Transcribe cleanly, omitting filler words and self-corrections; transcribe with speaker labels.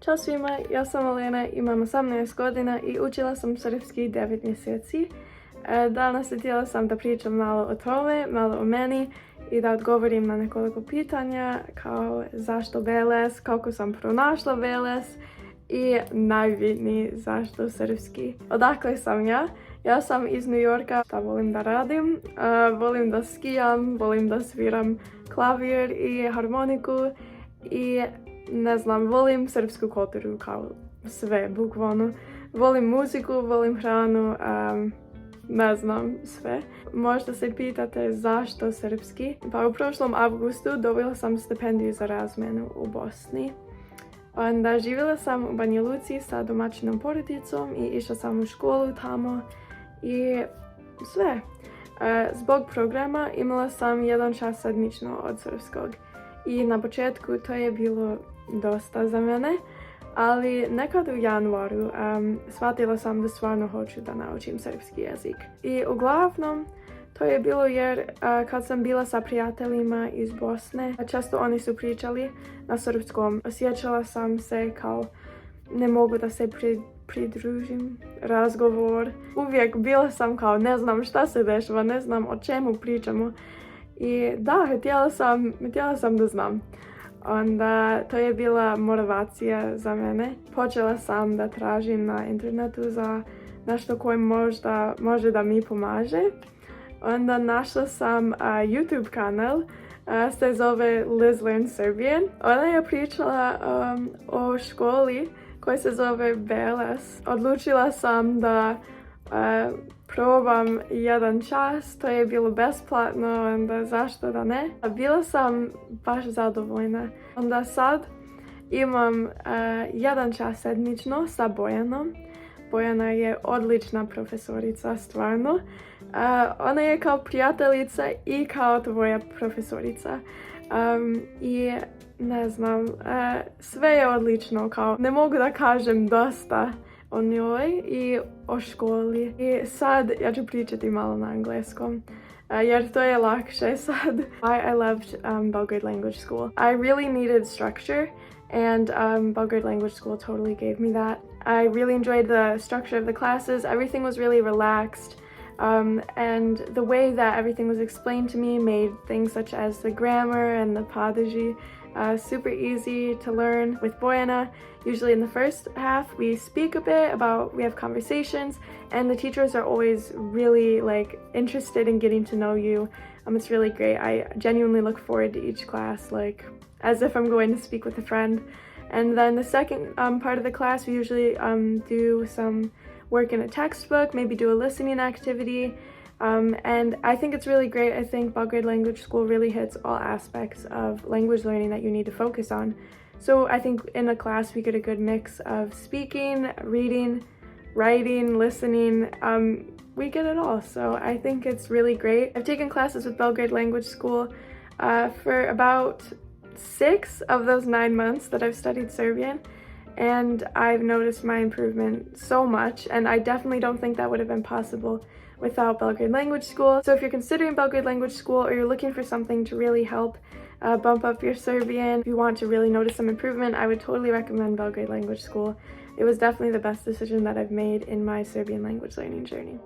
Speaker 1: Ćao svima, ja sam Alejna, imam 18 godina i učila sam srpski 9 mjeseci. Danas htjela sam da pričam malo o tome, malo o meni i da odgovorim na nekoliko pitanja kao zašto BLS, kako sam pronašla BLS i najbitnije zašto srpski. Odakle sam ja? Ja sam iz New Yorka. Šta volim da radim? Volim da skijam, volim da sviram klavir i harmoniku i ne znam, volim srpsku kulturu kao sve, bukvalno. Volim muziku, volim hranu, ne znam, sve. Možda se pitate zašto srpski. Pa u prošlom avgustu dobila sam stipendiju za razmjenu u Bosni. Onda živela sam u Banja Luci sa domaćinom porodicom i išla sam u školu tamo i sve. Zbog programa imala sam jedan čas sedmično od srpskog. I na početku to je bilo dosta za mene, ali nekad u januaru shvatila sam da stvarno hoću da naučim srpski jezik. I uglavnom to je bilo jer kad sam bila sa prijateljima iz Bosne, često oni su pričali na srpskom. Osjećala sam se kao ne mogu da se pridružim razgovor. Uvijek bila sam kao ne znam šta se dešava, ne znam o čemu pričamo. I da, htjela sam da znam. Onda to je bila motivacija za mene. Počela sam da tražim na internetu za nešto koje možda može da mi pomaže. Onda našla sam YouTube kanal, se zove Liz Learn Serbian. Ona je pričala o školi koja se zove BLS. Odlučila sam da probam jedan čas, to je bilo besplatno, onda zašto da ne. Bila sam baš zadovoljna. Onda sad imam jedan čas sedmično sa Bojanom. Bojana je odlična profesorica, stvarno. Ona je kao prijateljica i kao tvoja profesorica. I ne znam, sve je odlično, kao ne mogu da kažem dosta o njoj i o školi. I sad ja ću pričati malo na engleskom, jer to je lakše sad. Why I loved Belgrade Language School. I really needed structure and Belgrade Language School totally gave me that. I really enjoyed the structure of the classes. Everything was really relaxed. And the way that everything was explained to me made things such as the grammar and the padaji super easy to learn. With Bojana, usually in the first half we speak a bit about, we have conversations, and the teachers are always really interested in getting to know you. It's really great. I genuinely look forward to each class as if I'm going to speak with a friend. And then the second part of the class we usually do some work in a textbook, maybe do a listening activity. And I think it's really great. I think Belgrade Language School really hits all aspects of language learning that you need to focus on. So I think in a class we get a good mix of speaking, reading, writing, listening. We get it all. So I think it's really great. I've taken classes with Belgrade Language School for about 6 of those 9 months that I've studied Serbian. And I've noticed my improvement so much, and I definitely don't think that would have been possible without Belgrade Language School. So if you're considering Belgrade Language School or you're looking for something to really help bump up your Serbian, if you want to really notice some improvement, I would totally recommend Belgrade Language School. It was definitely the best decision that I've made in my Serbian language learning journey.